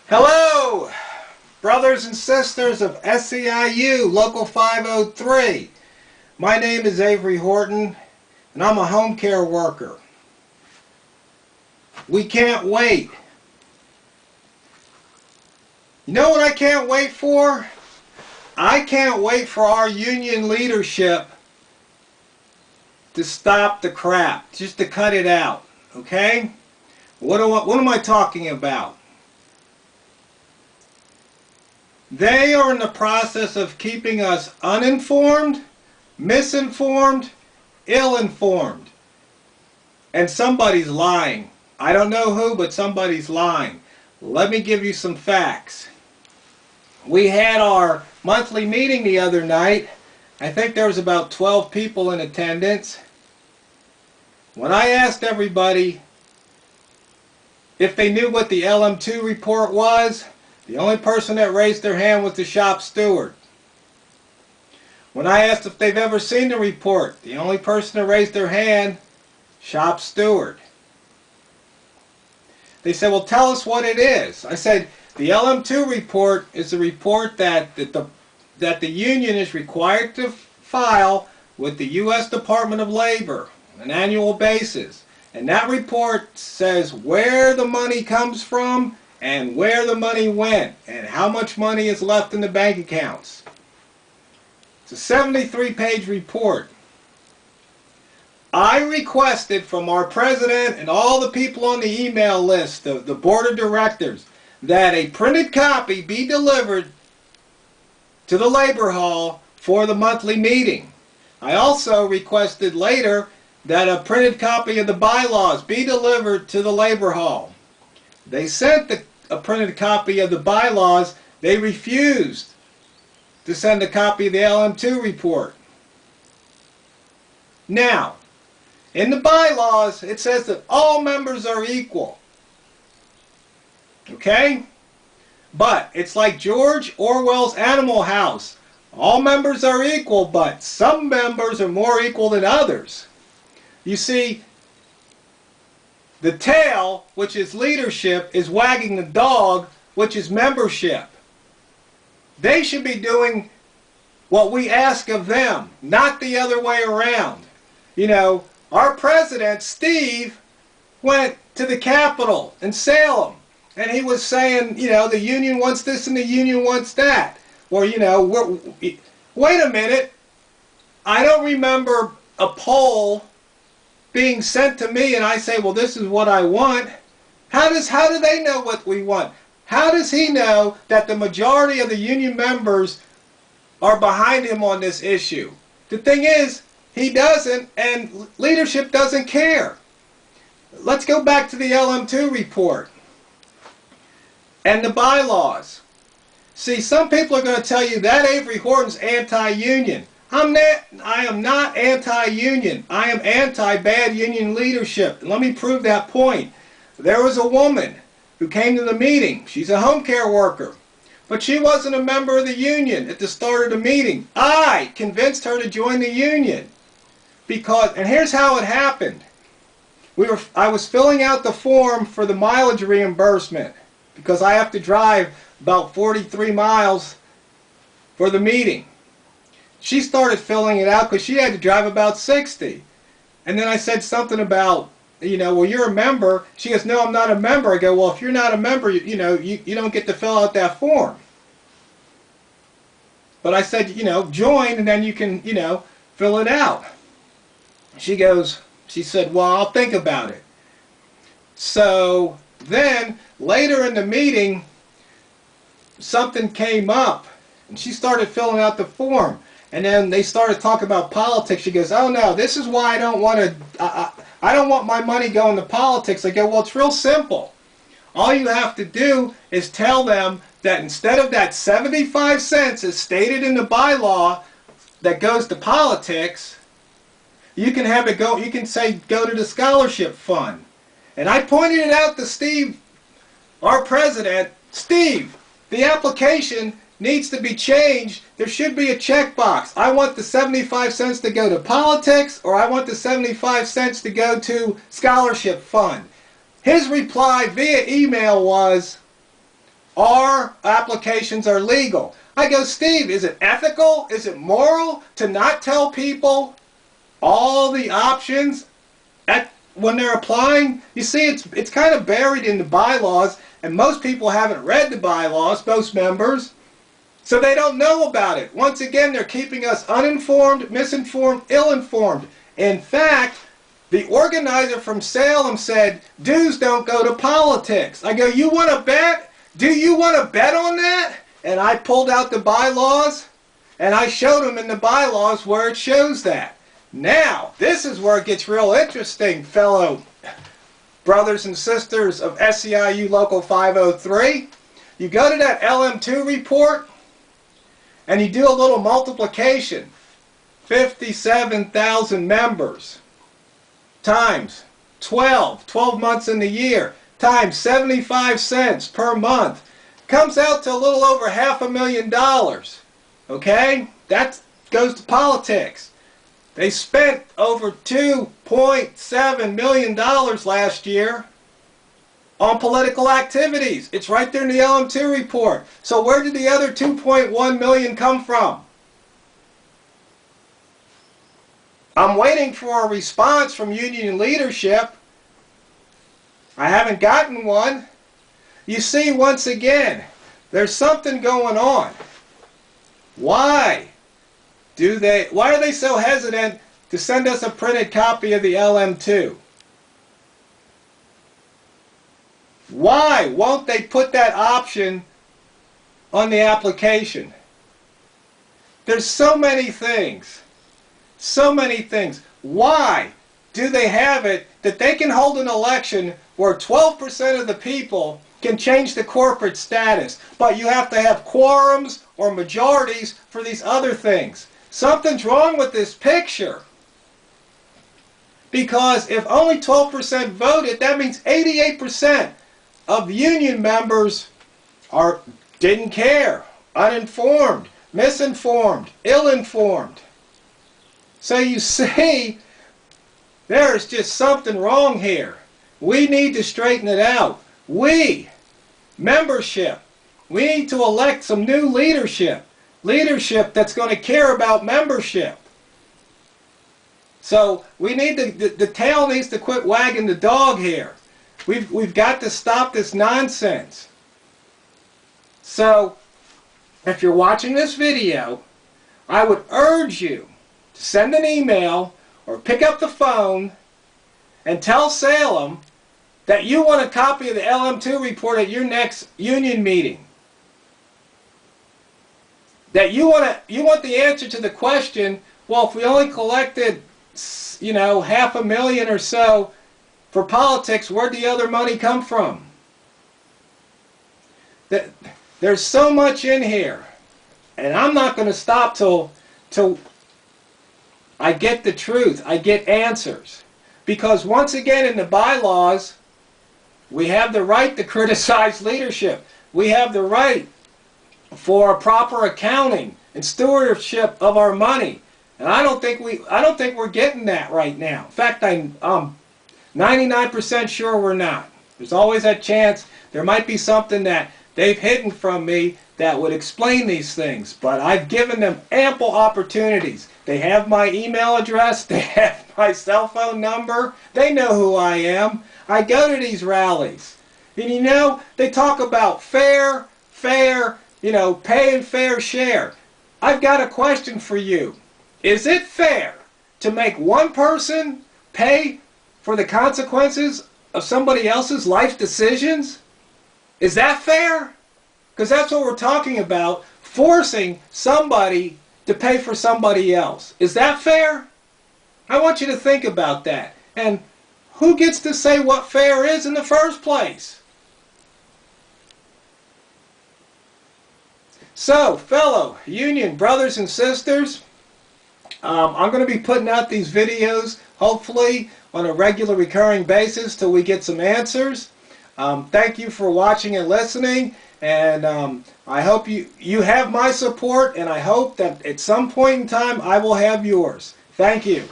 Hello, brothers and sisters of Seiu, Local 503. My name is Avery Horton, and I'm a home care worker. We can't wait. You know what I can't wait for? I can't wait for our union leadership to stop the crap, just to cut it out, okay? What am I talking about? They are in the process of keeping us uninformed, misinformed, ill-informed. And somebody's lying. I don't know who, but somebody's lying. Let me give you some facts. We had our monthly meeting the other night. I think there was about 12 people in attendance. When I asked everybody if they knew what the LM2 report was, the only person that raised their hand was the shop steward. When I asked if they've ever seen the report, the only person that raised their hand, shop steward. They said, well, tell us what it is. I said, the LM2 report is a report that the union is required to file with the U.S. Department of Labor on an annual basis. And that report says where the money comes from and where the money went and how much money is left in the bank accounts. It's a 73-page report. I requested from our president and all the people on the email list, the board of directors, that a printed copy be delivered to the labor hall for the monthly meeting. I also requested later that a printed copy of the bylaws be delivered to the labor hall. They sent a printed copy of the bylaws. They refused to send a copy of the LM2 report. Now, in the bylaws, it says that all members are equal. Okay? But it's like George Orwell's Animal House. All members are equal, but some members are more equal than others. You see, the tail, which is leadership, is wagging the dog, which is membership. They should be doing what we ask of them, not the other way around. You know, our president, Steve, went to the Capitol in Salem, and he was saying, you know, the union wants this and the union wants that. Or, you know, wait a minute, I don't remember a poll being sent to me and I say, well, this is what I want. How do they know what we want? How does he know that the majority of the union members are behind him on this issue? The thing is, he doesn't, and leadership doesn't care. Let's go back to the LM2 report and the bylaws. See, some people are going to tell you that Avery Horton's anti-union. I am not anti-union. I am anti-bad union leadership. And let me prove that point. There was a woman who came to the meeting. She's a home care worker. But she wasn't a member of the union at the start of the meeting. I convinced her to join the union. And here's how it happened. I was filling out the form for the mileage reimbursement because I have to drive about 43 miles for the meeting. She started filling it out because she had to drive about 60. And then I said something about, you know, well, you're a member. She goes, no, I'm not a member. I go, well, if you're not a member, you don't get to fill out that form. But I said, you know, join and then you can, you know, fill it out. She said, well, I'll think about it. So then later in the meeting, something came up and she started filling out the form. And then they started talking about politics. She goes, oh no, this is why I don't want my money going to politics. I go, well, it's real simple. All you have to do is tell them that instead of that 75 cents as stated in the bylaw that goes to politics, you can have it go, you can say go to the scholarship fund. And I pointed it out to Steve, our president. Steve, the application needs to be changed. There should be a checkbox. I want the 75 cents to go to politics, or I want the 75 cents to go to scholarship fund. His reply via email was, our applications are legal. I go, Steve, is it ethical? Is it moral to not tell people all the options when they're applying? You see, it's kind of buried in the bylaws, and most people haven't read the bylaws, most members, so they don't know about it. Once again, they're keeping us uninformed, misinformed, ill-informed. In fact, the organizer from Salem said, dues don't go to politics. I go, you want to bet? Do you want to bet on that? And I pulled out the bylaws, and I showed them in the bylaws where it shows that. Now, this is where it gets real interesting, fellow brothers and sisters of SEIU Local 503. You go to that LM2 report, and you do a little multiplication. 57,000 members times 12 months in the year, times 75 cents per month. Comes out to a little over $500,000. Okay? That goes to politics. They spent over $2.7 million last year on political activities. It's right there in the LM2 report. So where did the other $2.1 million come from? I'm waiting for a response from union leadership. I haven't gotten one. You see, once again, there's something going on. Why are they so hesitant to send us a printed copy of the LM2? Why won't they put that option on the application? There's so many things. So many things. Why do they have it that they can hold an election where 12% of the people can change the corporate status, but you have to have quorums or majorities for these other things? Something's wrong with this picture. Because if only 12% voted, that means 88% of union members didn't care, uninformed, misinformed, ill-informed. So you see, there's just something wrong here. We need to straighten it out. Membership, we need to elect some new leadership. Leadership that's going to care about membership. So we need the tail needs to quit wagging the dog here. We've got to stop this nonsense. So if you're watching this video, I would urge you to send an email or pick up the phone and tell Salem that you want a copy of the LM2 report at your next union meeting. That you want the answer to the question, well, if we only collected, $500,000 or so for politics, where'd the other money come from? There's so much in here, and I'm not going to stop till I get the truth, I get answers. Because once again in the bylaws, we have the right to criticize leadership. We have the right for a proper accounting and stewardship of our money. And I don't think we're getting that right now. In fact, I'm 99% sure we're not. There's always that chance there might be something that they've hidden from me that would explain these things. But I've given them ample opportunities. They have my email address. They have my cell phone number. They know who I am. I go to these rallies. And they talk about fair, pay and fair share. I've got a question for you. Is it fair to make one person pay for the consequences of somebody else's life decisions? Is that fair? Because that's what we're talking about, forcing somebody to pay for somebody else. Is that fair? I want you to think about that. And who gets to say what fair is in the first place? So, fellow union brothers and sisters, I'm going to be putting out these videos, hopefully, on a regular recurring basis till we get some answers. Thank you for watching and listening, and I hope you have my support, and I hope that at some point in time I will have yours. Thank you.